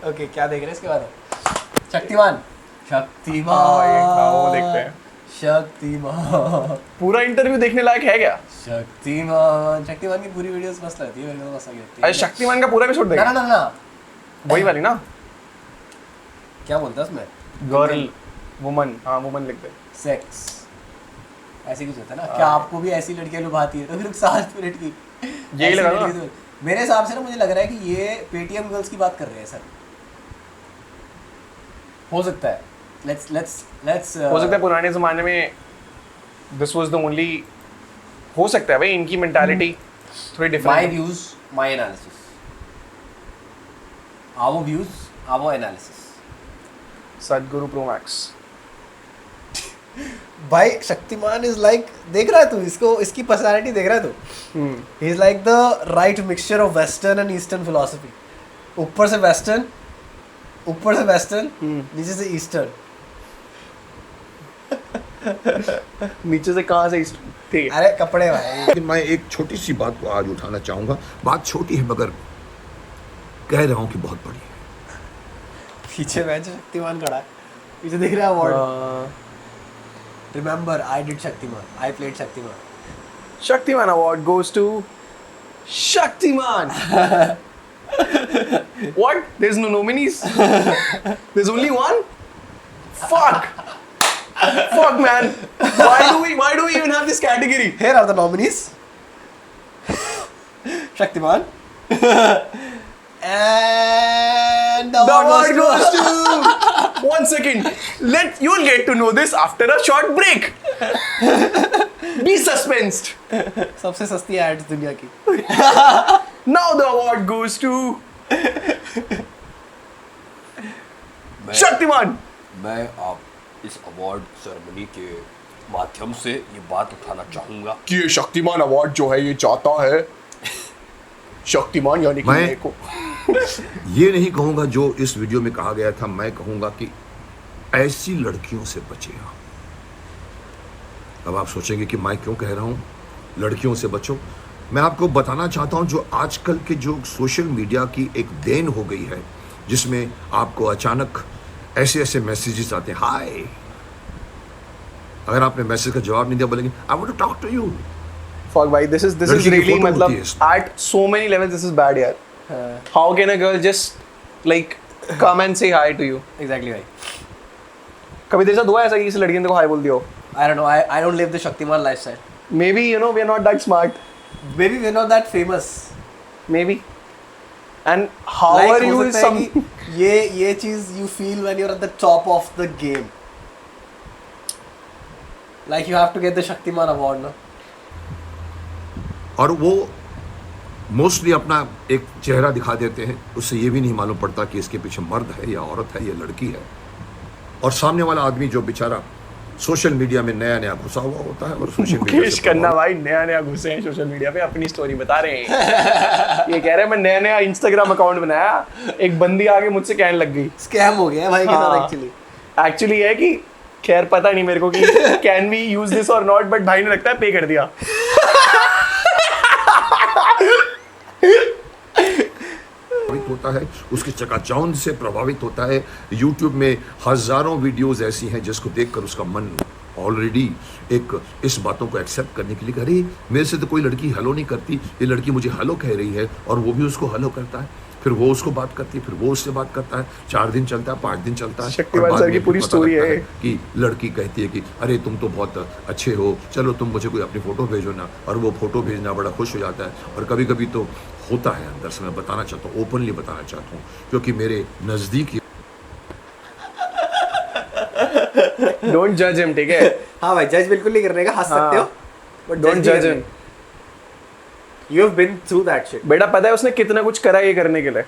Okay क्या देख रहे हैं इसके बाद? शक्तिमान। शक्तिमान वो देखते हैं। शक्तिमान पूरा इंटरव्यू देखने लायक है क्या? शक्तिमान की पूरी वीडियोस मस्त लगती है, मेरे को मस्त लगती है। अरे शक्तिमान का पूरा एपिसोड देख। ना वही वाली ना, क्या बोलता है उसमें? गर्ल वुमन, हाँ वुमन लिखते हैं। सेक्स ऐसे कुछ होता है ना। क्या आपको भी ऐसी लड़कियां लुभाती है? तो फिर 7 मिनट की यही लगा ना? मेरे हिसाब से ना मुझे लग रहा है कि ये पेटीएम गर्ल्स की बात कर रहे हैं सर। हो सकता है। लेट्स हो सकता है पुराने जमाने में दिस वाज द ओनली, हो सकता है भाई इनकी मेंटालिटी थोड़ी different. My views my analysis, our views our analysis. Sadhguru pro max भाई शक्तिमान इज लाइक, देख रहा है तू इसको, इसकी पर्सनालिटी देख रहा है तू? He is like the right mixture of western and eastern philosophy. ऊपर से वेस्टर्न, नीचे से ईस्टर्न। नीचे से कहाँ से ठीक है। अरे कपड़े भाई। लेकिन मैं एक छोटी सी बात को आज उठाना चाहूंगा। बात छोटी है मगर कह रहा हूं कि बहुत बड़ी है। पीछे मैच शक्तिमान खड़ा है, पीछे देख रहा है award. Remember I did Shaktimaan, I played Shaktimaan. Shaktimaan award goes to Shaktiman. What? There's no nominees? There's only one? Fuck man. Why do we even have this category? Here are the nominees. Shaktiman. And the award goes to... 1 second. You'll get to know this after a short break. Be suspensed. सबसे सस्ती ads दुनिया की। Now the award goes to Shaktimaan. मैं आप इस award ceremony के माध्यम से ये बात उठाना चाहूंगा कि ये शक्तिमान अवार्ड जो है ये चाहता है शक्तिमान यानी कि मेरे को। ये नहीं कहूंगा जो इस वीडियो में कहा गया था, मैं कहूंगा कि ऐसी लड़कियों से बचे आप। अब आप सोचेंगे कि मैं क्यों कह रहा हूं लड़कियों से बचो। मैं आपको बताना चाहता हूं जो आजकल के जो सोशल मीडिया की एक देन हो गई है, जिसमें आपको अचानक ऐसे मैसेजेस आते हैं। हाय, अगर आपने मैसेज का जवाब नहीं दिया बोलेंगे I want to talk to you. Fuck भाई, this is लड़की की really फोटो मतलब होती है इसमें। at so many levels this is bad यार। How can a girl just like come and say hi to you? Exactly भाई। कभी तेरे साथ हुआ ऐसा कि किसी लड़की ने तेरे को हाय बोल दिया हो? I don't know. I don't live the Shaktiman lifestyle. Maybe you know we are not that smart. Maybe we're not that famous. Maybe. And how Like, are हो you सकता है some? कि ये चीज you feel when you're at the top of the game. Like you have to get the Shaktiman award, no? और वो mostly अपना एक चेहरा दिखा देते हैं, उससे ये भी नहीं मालूम पड़ता कि इसके पीछे मर्द है या औरत है या लड़की है। और सामने वाला आदमी जो बेचारा सोशल मीडिया में नया घुसा हुआ होता है और सोशल मीडिया मुकेश खन्ना भाई नया घुसे हैं सोशल मीडिया पे, अपनी स्टोरी बता रहे हैं। ये कह रहे हैं मैं नया इंस्टाग्राम अकाउंट बनाया, एक बंदी आके मुझसे कहने लग गई। Scam हो गया है भाई के साथ एक्चुअली है कि खैर पता नहीं मेरे को कि कैन वी यूज दिस और नॉट, बट भाई ने लगता है पे कर दिया। प्रभावित होता है, उसके चकाचौंध से प्रभावित होता है। यूट्यूब में हजारों वीडियोस ऐसी हैं जिसको देखकर उसका मन ऑलरेडी एक इस बातों को एक्सेप्ट करने के लिए, अरे मेरे से तो कोई लड़की हेलो नहीं करती, ये लड़की मुझे हेलो कह रही है, और वो भी उसको हेलो करता है, फिर वो उसको बात करती है, फिर वो उससे बात करता है। 4 दिन चलता है, 5 दिन चलता है। शक्तिमान सर की पूरी स्टोरी है कि लड़की कहती है कि अरे तुम तो बहुत अच्छे हो, चलो तुम मुझे कोई अपनी फोटो भेजो ना, और वो फोटो भेजना बड़ा खुश हो जाता है। और कभी कभी तो होता है अंदर से, मैं बताना चाहता हूँ, ओपनली बताना चाहता हूँ, क्योंकि मेरे नजदीक डोंट जज हिम, ठीक है? हाँ भाई, जज बिल्कुल नहीं करने का, हंस सकते हो बट डोंट जज him. You have been through that shit. बेटा पता है उसने कितना कुछ करा ये करने के लिए।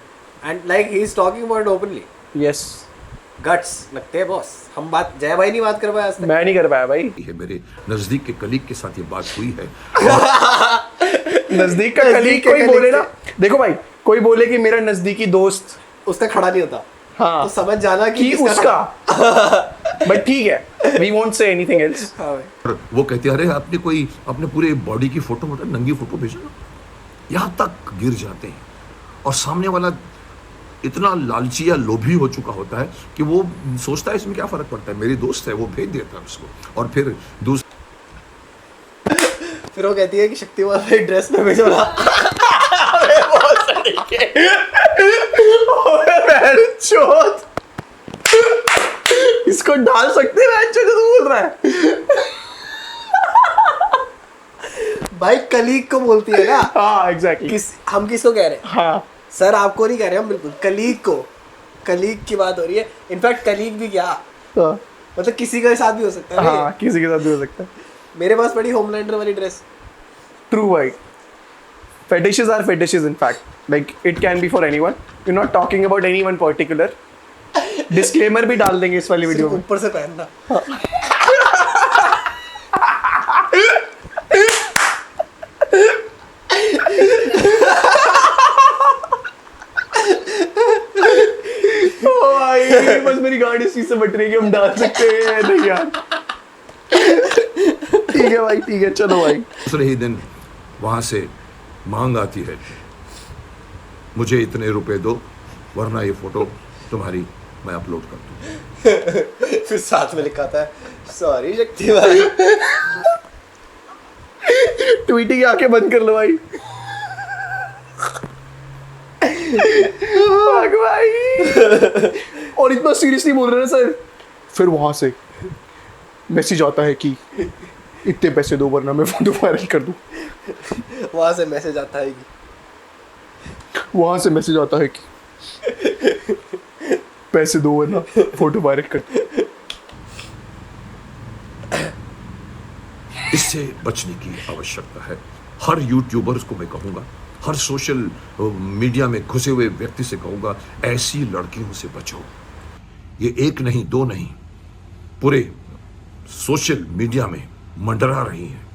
And like he is talking about it openly. Yes Guts लगते हैं बॉस। हम बात जय भाई नहीं बात कर पाए आज तक। मैं नहीं कर पाया भाई। है, मेरे नजदीक के कलीग के साथ ये बात हुई है। नजदीक का कलीग कोई बोले ना, देखो भाई कोई बोले कि मेरा नजदीकी दोस्त, उसका खड़ा नहीं होता, हाँ तो समझ जाना कि उसका बट ठीक है, we won't say anything else. हाँ भाई। और वो कहते हैं अरे आपने कोई अपने पूरे बॉडी की फोटो नंगी फोटो भेजो ना, यहाँ तक गिर जाते हैं। और सामने वाला इतना लालची या लोभी हो चुका होता है कि वो सोचता है इसमें क्या फर्क पड़ता है, मेरी दोस्त है, वो भेज देता है उसको। और फिर फिर वो कहती है कि शक्तिमान भाई ड्रेस में भेजो ना। चोट इसको डाल सकते हैं, जो तू बोल रहा है। भाई कलीग को बोलती है ना। हाँ एग्जैक्टली। हम किसको कह रहे हैं? हाँ सर आपको नहीं कह रहे हम, बिल्कुल कलीग को, कलीग की बात हो रही है। इनफैक्ट कलीग भी क्या, हाँ मतलब किसी के साथ भी हो सकता है। हाँ, किसी के साथ भी हो सकता है। मेरे पास पड़ी होमलैंडर वाली ड्रेस। True भाई, fetishes are fetishes in fact, like it can be for anyone, we're not talking about anyone particular. Disclaimer भी डाल देंगे इस वाली वीडियो में। ऊपर से पहनना। ओ भाई बस मेरी गाड़ी इस चीज से बट रही है कि हम डाल सकते हैं नहीं यार। ठीक है भाई, ठीक है, चलो भाई। दूसरे ही दिन वहां से मांग आती है, मुझे इतने रुपए दो वरना ये फोटो तुम्हारी मैं अपलोड कर दूं। फिर साथ में लिखा था सॉरी शक्ति भाई। ट्वीटी की आंखें बंद कर लो भाई। भाग भाई। और इतना सीरियसली बोल रहे हैं सर। फिर वहां से मैसेज आता है कि इतने पैसे दो वरना मैं फोटो वायरल कर दूं। वहां से मैसेज आता है कि वहां से मैसेज आता है कि पैसे दो वरना फोटो वायरल कर दूं। इससे बचने की आवश्यकता है। हर यूट्यूबर्स को मैं कहूँगा, हर सोशल मीडिया में घुसे हुए व्यक्ति से कहूँगा, ऐसी लड़कियों से बचो। ये एक नहीं दो नहीं, पूरे सोशल मीडिया में मंडरा रही हैं।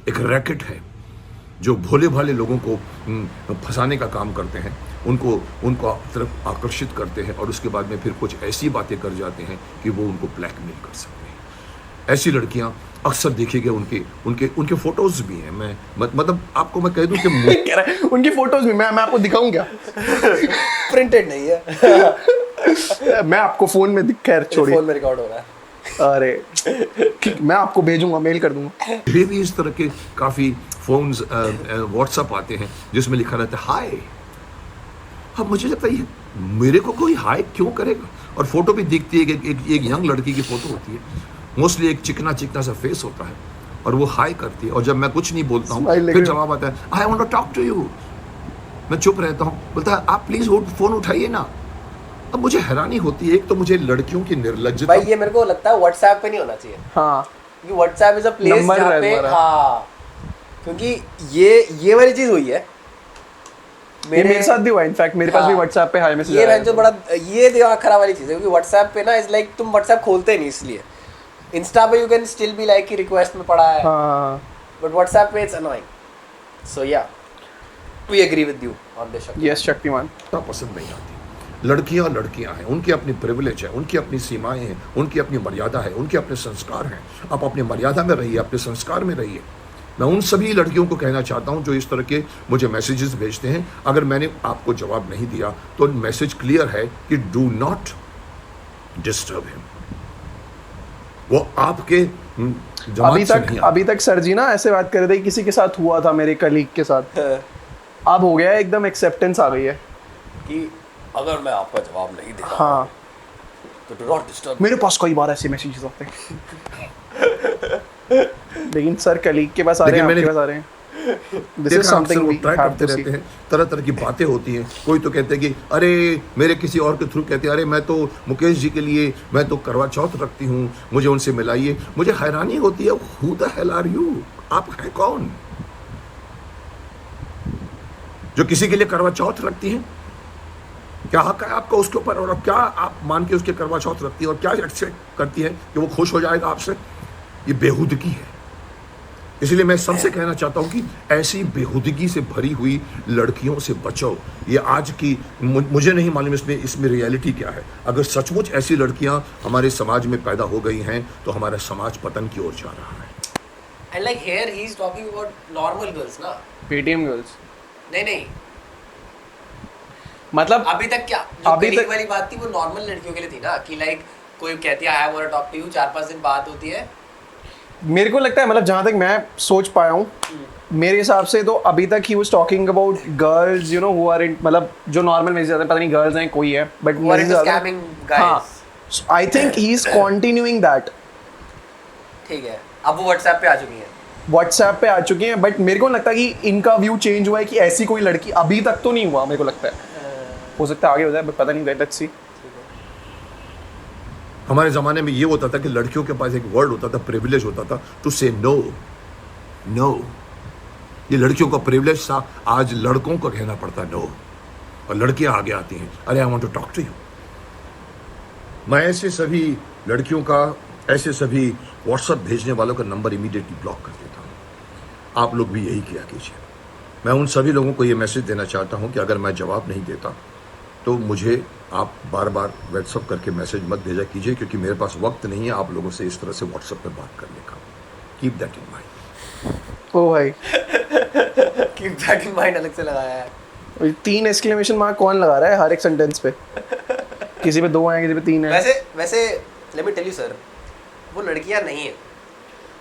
एक रैकेट है जो भोले भाले लोगों को फंसाने का काम करते हैं, उनको तरफ आकर्षित करते हैं और उसके बाद में फिर कुछ ऐसी बातें कर जाते हैं कि वो उनको ब्लैकमेल कर सकते हैं। ऐसी लड़कियां अक्सर देखेंगे, उनके फोटोज भी हैं। मैं मतलब आपको मैं कह दूं कि कह रहा है उनकी फोटोज भी मैं आपको दिखाऊं क्या? प्रिंटेड नहीं है। मैं आपको फोन में खैर छोड़िए, फोन में रिकॉर्ड हो रहा है। अरे मैं आपको भेजूंगा, मेल कर दूंगा। ये भी इस तरह के काफ़ी फोन्स व्हाट्सअप आते हैं जिसमें लिखा रहता है हाय। अब मुझे लगता है मेरे को कोई हाय क्यों करेगा? और फोटो भी दिखती है कि एक यंग लड़की की फोटो होती है, मोस्टली एक चिकना सा फेस होता है और वो हाय करती है। और जब मैं कुछ नहीं बोलता हूँ फिर जवाब आता है I want to talk to you. मैं चुप रहता हूँ, बोलता है आप प्लीज फोन उठाइए ना। अब मुझे हैरानी होती है, एक तो मुझे लड़कियों की निर्लज्जता। भाई ये मेरे को लगता है व्हाट्सएप पे नहीं होना चाहिए। हाँ क्योंकि WhatsApp is a place number जहाँ है पे तुम्हारा। हाँ, क्योंकि ये वाली चीज हुई है मेरे साथ भी हुआ। इनफैक्ट मेरे पास भी हाँ, व्हाट्सएप पे हाय मैसेज ये मैं जो बड़ा ये दिमाग खराब वाली चीज है। क्योंकि व्हाट्सएप पे ना इज लाइक तुम व्हाट्सएप खोलते नहीं, इसलिए इंस्टा पे you can still be like की रिक्वेस्ट में पड़ा है, हाँ बट व्हाट्सएप पे it's annoying. So yeah we agree with you on this. Yes Shaktimaan. पसंद नहीं आती। लड़कियां हैं, उनकी अपनी प्रिविलेज है, उनकी अपनी सीमाएं हैं, उनकी अपनी मर्यादा है, उनके अपने संस्कार हैं। आप अपनी मर्यादा में रहिए, अपने संस्कार में रहिए। मैं उन सभी लड़कियों को कहना चाहता हूं जो इस तरह के मुझे मैसेजेस भेजते हैं, अगर मैंने आपको जवाब नहीं दिया तो मैसेज क्लियर है कि डू नॉट डिस्टर्ब हिम। वो आपके अभी तक सर जी ना ऐसे बात कर रहे थे, किसी के साथ हुआ था मेरे कलीग के साथ। अब हो गया एकदम, एक्सेप्टेंस आ गई है कि अगर मैं आपका जवाब नहीं देता हाँ तो डू नॉट डिस्टर्ब। मेरे पास कई बार ऐसे मैसेजेस आते हैं। लेकिन सर कलीग के पास आ रहे हैं, आपके पास आ रहे हैं। This is something we try करते रहते हैं। तरह तरह की बातें होती हैं। कोई तो कहते हैं कि अरे मेरे किसी और के थ्रू कहते हैं अरे मैं तो मुकेश जी के लिए मैं तो करवा चौथ रखती हूँ, मुझे उनसे मिलाइए। मुझे हैरानी होती है, who the hell are you? आप हैं कौन जो किसी के लिए करवा चौथ रखती हैं? क्या हक है आपका उसके ऊपर? और क्या आप मान के उसके करवा चौथ रखती है और क्या एक्सपेक्ट करती है कि वो खुश हो जाएगा आपसे? ये बेहुदगी है। इसलिए मैं सबसे कहना चाहता हूं कि ऐसी बेहुदगी से भरी हुई लड़कियों से बचो। ये आज की मुझे नहीं मालूम इसमें रियलिटी क्या है। अगर सचमुच ऐसी लड़कियां हमारे समाज में पैदा हो गई हैं तो हमारा समाज पतन की ओर जा रहा है। And like here he is talking about normal girls ना, पेटीएम गर्ल्स। नहीं मतलब अभी तक क्या जो अभी कलीग तक- वाली बात थी वो नॉर्मल लड़कियों के लिए थी ना कि लाइक कोई कहती है I want to talk to you 4-5 दिन बात होती है मेरे को लगता है मतलब जहाँ तक मैं सोच पाया हूँ मेरे हिसाब से तो अभी तक he was talking about girls you know who are in मतलब जो नॉर्मल मैसेज आते हैं पता नहीं गर्ल्स हैं कोई है but who are into scamming guys I think he is continuing that ठीक है अब वो व्हाट्सएप पे आ चुकी है व्हाट्सएप पे आ चुके हैं बट मेरे को लगता है कि इनका व्यू चेंज हुआ है कि ऐसी कोई लड़की अभी तक तो नहीं हुआ मेरे को लगता है हो सकता है आगे हो जाए बट पता नहीं लेट्स सी हमारे ज़माने में ये होता था कि लड़कियों के पास एक वर्ड होता था, प्रिविलेज होता था टू से नो। नो, ये लड़कियों का प्रिविलेज था, आज लड़कों को कहना पड़ता है नो, और लड़कियां आगे आती हैं, अरे I want to talk to you. मैं ऐसे सभी लड़कियों का, ऐसे सभी व्हाट्सएप भेजने वालों का नंबर इमीडिएटली ब्लॉक कर देता हूँ। आप लोग भी यही किया कीजिए। मैं उन सभी लोगों को ये मैसेज देना चाहता हूँ कि अगर मैं जवाब नहीं देता तो मुझे आप बार बार व्हाट्सअप करके मैसेज मत भेजा कीजिए, क्योंकि मेरे पास वक्त नहीं है आप लोगों से इस तरह से व्हाट्सएप पे बात करने का। Keep that in mind. ओ भाई कीप दैट इन माइंड अलग से लगाया है 3 एक्सक्लेमेशन मार्क कौन लगा रहा है हर एक सेंटेंस पे किसी पे 2 हैं किसी पे 3 हैं वैसे let me tell you sir वो लड़कियां नहीं है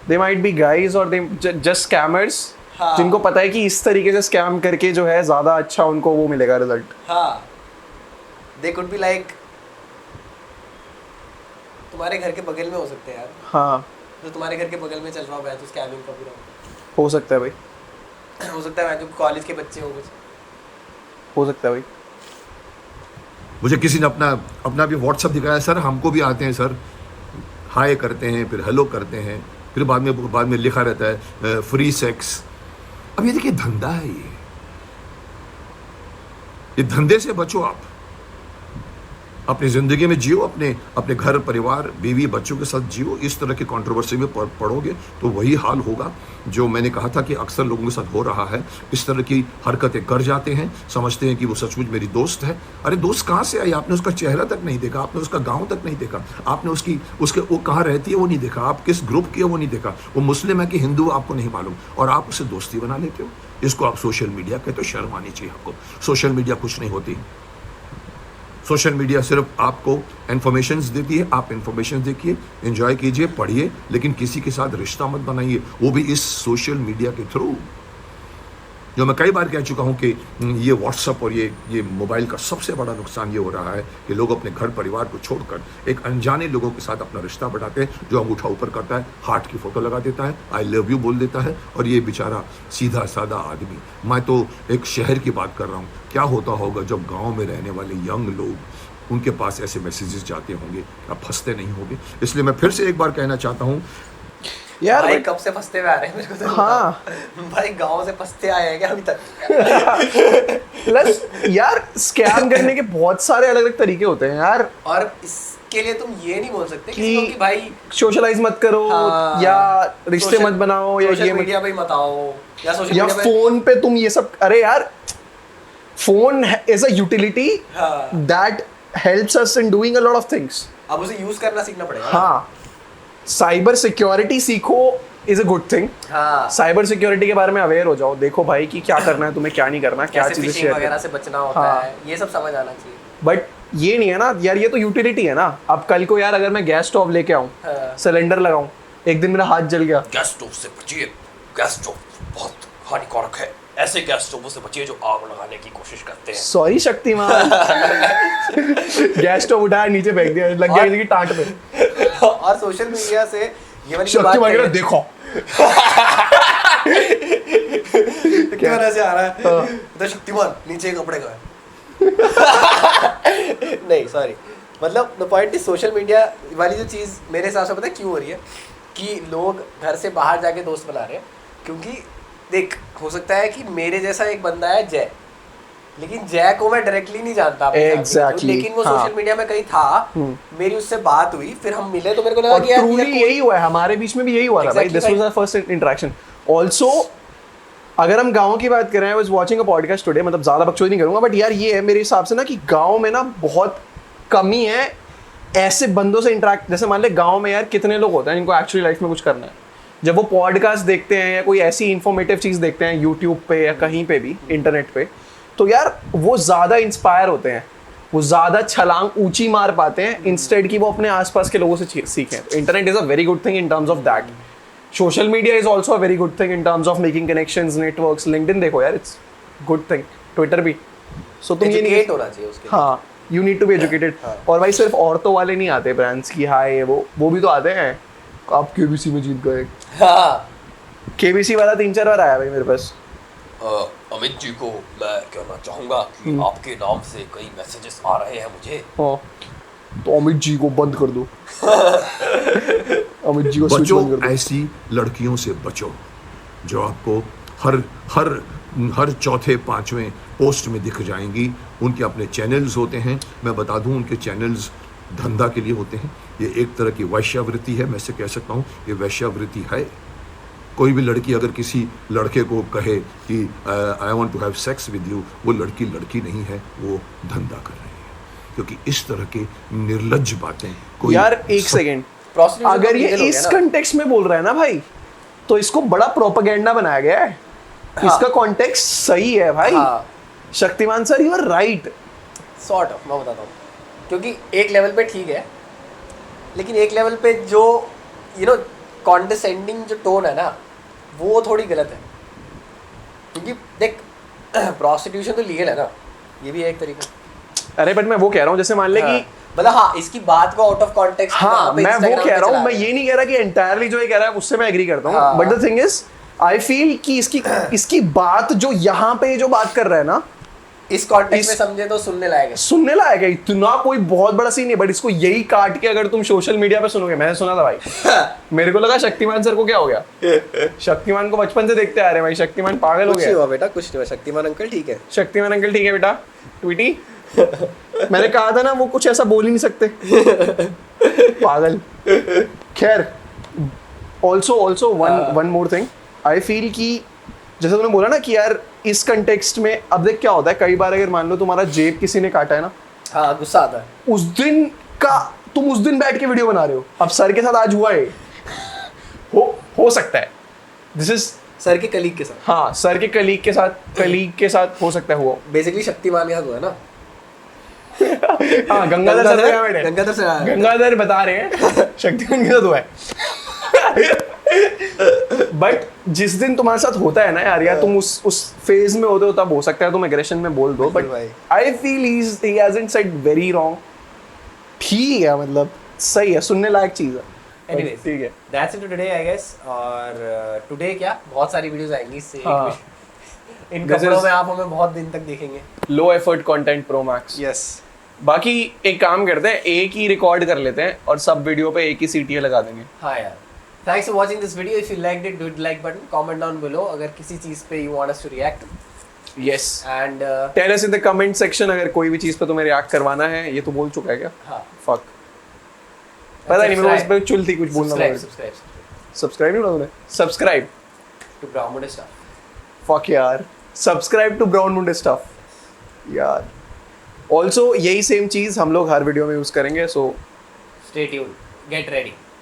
दे माइट बी गाइज और दे जस्ट स्कैमर्स हाँ। जिनको पता है कि इस तरीके से स्कैम करके जो है ज़्यादा अच्छा उनको वो मिलेगा रिजल्ट हाँ दे कुड बी लाइक तुम्हारे घर के बगल में हो सकते हैं यार हाँ जो तुम्हारे घर के बगल में चल रहा हो तो स्कैमिंग का पूरा हो सकता है भाई हो सकता है जो कॉलेज के बच्चे हो कुछ हो सकता है भाई मुझे किसी ने अपना भी व्हाट्सएप दिखाया, सर हमको भी आते हैं सर, हाय करते हैं, फिर हेलो करते हैं, फिर बाद में लिखा रहता है फ्री सेक्स। अब ये देखिए धंधा है, ये धंधे से बचो आप। अपनी ज़िंदगी में जियो, अपने घर परिवार बीवी बच्चों के साथ जियो। इस तरह की कंट्रोवर्सी में पड़ोगे तो वही हाल होगा जो मैंने कहा था कि अक्सर लोगों के साथ हो रहा है। इस तरह की हरकतें कर जाते हैं, समझते हैं कि वो सचमुच मेरी दोस्त है। अरे दोस्त कहाँ से आई? आपने उसका चेहरा तक नहीं देखा, आपने उसका गाँव तक नहीं देखा, आपने उसके वो कहाँ रहती है वो नहीं देखा, आप किस ग्रुप की है वो नहीं देखा, वो मुस्लिम है कि हिंदू आपको नहीं मालूम, और आप उससे दोस्ती बना लेते हो। इसको आप सोशल मीडिया कहते हो। शर्म आनी चाहिए आपको। सोशल मीडिया कुछ नहीं होती। सोशल मीडिया सिर्फ आपको इन्फॉर्मेशंस देती है। आप इन्फॉर्मेशन देखिए, एंजॉय कीजिए, पढ़िए, लेकिन किसी के साथ रिश्ता मत बनाइए, वो भी इस सोशल मीडिया के थ्रू। जो मैं कई बार कह चुका हूँ कि ये व्हाट्सएप और ये मोबाइल का सबसे बड़ा नुकसान ये हो रहा है कि लोग अपने घर परिवार को छोड़कर एक अनजाने लोगों के साथ अपना रिश्ता बढ़ाते हैं। जो अंगूठा ऊपर करता है, हार्ट की फोटो लगा देता है, आई लव यू बोल देता है, और ये बेचारा सीधा साधा आदमी। मैं तो एक शहर की बात कर रहा हूँ। क्या होता होगा जब गाँव में रहने वाले यंग लोग, उनके पास ऐसे मैसेजेस जाते होंगे, आप फंसते नहीं होंगे। इसलिए मैं फिर से एक बार कहना चाहता हूँ यार भाई कब से फंसते हुए आ रहे हैं मेरे को तो हाँ भाई गांव से फंसते आए हैं क्या अभी तक प्लस यार स्कैम करने के बहुत सारे अलग अलग तरीके होते हैं यार। और इसके लिए तुम ये नहीं बोल सकते किसी को कि भाई सोशलाइज मत करो हाँ, या रिश्ते मत बनाओ या सोशल ये मीडिया पे मत आओ या सोशल या मीडिया पे फोन पे तुम ये सब। अरे यार फोन इज अ यूटिलिटी हाँ। That helps us in doing a lot of things. अब उसे यूज करना सीखना पड़ेगा हाँ साइबर सिक्योरिटी सीखो इज अ गुड थिंग। हाँ साइबर सिक्योरिटी के बारे में अवेयर हो जाओ, देखो भाई कि क्या करना है तुम्हें, क्या नहीं करना, क्या कैसे चीजें फिशिंग शेयर वगैरह से बचना होता हाँ। है, ये सब समझ आना चाहिए। बट ये नहीं है ना यार, ये तो यूटिलिटी है ना। अब कल को यार अगर मैं गैस स्टोव लेके आऊँ, हाँ। सिलेंडर लगाऊं, एक दिन मेरा हाथ जल गया, गैस स्टोव से बचिए। गैस स्टोव बहुत हानिकारक है। ऐसे गैस स्टोवों से बचिए जो आग लगाने की कोशिश करते हैं। सॉरी शक्तिमान गैस स्टोव उठाया नीचे फेंक दिया, लग गया किसी की टांट पे। और सोशल मीडिया से ये वाली बात शक्तिमान कह रहा, कही- देखो क्या ऐसे आ रहा है तो शक्तिमान नीचे कपड़े का है नहीं सॉरी, मतलब the point is social media वाली जो चीज़ मेरे हिसाब से पता है क्यों हो रही है कि लोग घर से बाहर जाके दोस्त बना रहे हैं। क्योंकि देख हो सकता है कि मेरे जैसा एक बंदा है जय, लेकिन जय को मैं डायरेक्टली नहीं जानता अपने family से, Exactly, लेकिन वो हाँ। सोशल मीडिया में कहीं था, मेरी उससे बात हुई, फिर हम मिले तो मेरे को लगा और कि यार ट्रूली यही हुआ है, हमारे बीच में भी यही हुआ था भाई। Exactly, this was our first interaction also. अगर हम गाँव की बात करें, I was watching a podcast today, मतलब ज़्यादा बकचोदी नहीं करूँगा, बट यार ये है मेरे हिसाब से ना कि गाँव में ना बहुत कमी है ऐसे बंदों से इंटरेक्ट। जैसे मान ले गाँव में यार कितने लोग होते हैं जिनको एक्चुअली लाइफ में कुछ करना है, जब वो पॉडकास्ट देखते हैं या कोई ऐसी इन्फॉर्मेटिव चीज़ देखते हैं यूट्यूब पे या कहीं पे भी इंटरनेट पे, तो यार वो ज़्यादा इंस्पायर होते हैं, वो ज़्यादा छलांग ऊंची मार पाते हैं इंस्टेड कि वो अपने आसपास के लोगों से सीखें. Internet is a very good thing in terms of that. Social media is also a very good thing in terms of making connections, networks. LinkedIn देखो यार, इट्स गुड थिंग. ट्विटर भी. सो तुम ये नहीं, एजुकेट होना चाहिए उसके लिए. हाँ, you need to be educated. और भाई सिर्फ औरतों वाले नहीं आते ब्रांड्स की हाय, वो भी तो आते हैं. आप केबीसी में जीत गए. हाँ. केबीसी वाला 3-4 बार आया भाई मेरे पास. अमित जी को मैं कहना चाहूँगा कि आपके नाम से कई मैसेजेस आ रहे हैं मुझे. हाँ, तो अमित जी को बंद कर दो. अमित जी को स्विच बचो, बंद कर दो. ऐसी लड़कियों से बचो जो आपको हर चौथे पांचवें पोस्ट में दिख जाएंगी. उनके अपने चैनल्स होते हैं. मैं बता दूं, उनके चैनल्स धंधा के लिए होते हैं. ये एक तरह की वैश्यावृत्ति है. मैं से कह सकता हूँ ये वैश्यावृत्ति है. कोई भी लड़की अगर किसी लड़के को कहे कि I want to have sex with you, वो लड़की नहीं है, वो धंधा कर रही है. क्योंकि इस तरह के निर्लज्ज बातें कोई यार एक सेकेंड, Prostitution अगर तो ये legal हो इस गया ना. कंटेक्स्ट में बोल रहा है ना भाई, तो इसको बड़ा प्रोपेगेंडा बनाया गया है. इसका कॉन्टेक्स्ट सही है भाई. हाँ. Shaktimaan sir, you are right. Sort of, मैं बताता हूँ. क्योंकि एक लेवल पे ठीक है, लेकिन एक लेवल पे जो कॉन्डिसेंडिंग जो टोन है ना, वो थोड़ी गलत है. क्योंकि देख, प्रोस्टिट्यूशन तो लीगल है ना, ये भी है एक तरीका. अरे बट मैं वो कह रहा हूँ, जैसे मान ले कि मतलब हाँ, इसकी बात को आउट ऑफ कॉन्टेक्स्ट. हाँ, मैं वो कह रहा हूँ, मैं ये नहीं कह रहा कि एंटायरली जो ये कह रहा है उससे मैं एग्री करता हूँ. हाँ. But the thing is, I feel कि इसकी बात जो यहाँ पे जो बात कर रहा है ना, इस कॉन्टेक्स्ट में समझे तो सुनने लायक है. सुनने लायक है. इतना कोई बहुत बड़ा सीन नहीं, बट इसको यही काट के अगर तुम सोशल मीडिया पे सुनोगे. मैंने सुना था भाई. मेरे को लगा शक्तिमान सर को क्या हो गया. शक्तिमान को बचपन से देखते आ रहे हैं भाई. शक्तिमान पागल हो कुछ नहीं गया. हुआ बेटा, कुछ नहीं हुआ. शक्तिमान अंकल ठीक है. शक्तिमान अंकल ठीक है बेटा. ट्वीटी मैंने कहा था ना, वो कुछ ऐसा बोल ही नहीं सकते. पागल. खैर, also one more thing. I feel कि जैसे तुमने बोला ना कि यार इस कंटेक्स्ट में, अब देख क्या होता है, कई बार अगर मान लो तुम्हारा जेब किसी ने काटा है ना, हाँ, गुस्सा आता है. तुम उस दिन बैठ के वीडियो बना रहे हो. अब सर के साथ आज हुआ है, हो सकता है. दिस इज सर के कलीग के साथ. हाँ, सर के कलीग के साथ हो सकता है हुआ. बेसिकली शक्तिमान के साथ हुआ है ना. हाँ, गंगाधर सर क्या बैठे, गंगाधर से आया. गंगाधर बता रहे हैं शक्तिमान के साथ हुआ है. बट जिस दिन तुम्हारे साथ होता है ना यार, या तुम उस फेज में होते हो, तब हो सकता है तुम एग्रेशन में बोल दो. But I feel he hasn't said very wrong. ठीक है, मतलब सही है, सुनने लायक चीज है. Anyways, ठीक है. That's it for today, I guess. और टुडे क्या, बहुत सारी वीडियोस आएंगी इससे. हाँ. इन This कपड़ों is- में आप हमें बहुत दिन तक देखेंगे. Low effort content pro max. Yes. बाकी एक काम करते हैं, एक ही रिकॉर्ड कर लेते हैं और सब वीडियो पे एक ही सीटीए लगा देंगे. हाँ यार. Thanks for watching this video. If you liked it, do hit like button. Comment down below अगर किसी चीज पे you want us to react. Yes. And tell us in the comment section अगर कोई भी चीज पे तुम्हें रिएक्ट करवाना है. ये तो बोल चुका है क्या? हाँ. फक. पता नहीं, मेरे को इस पे Subscribe. चुल थी कुछ बोलना. Subscribe. सब्सक्राइब नहीं बोला. Subscribe. To Brown Mundi stuff. Fuck यार. Subscribe to brown Munde stuff यार. ऑल्सो यही सेम चीज हम लोग हर वीडियो में यूज करेंगे. सो Stay tuned. Get ready.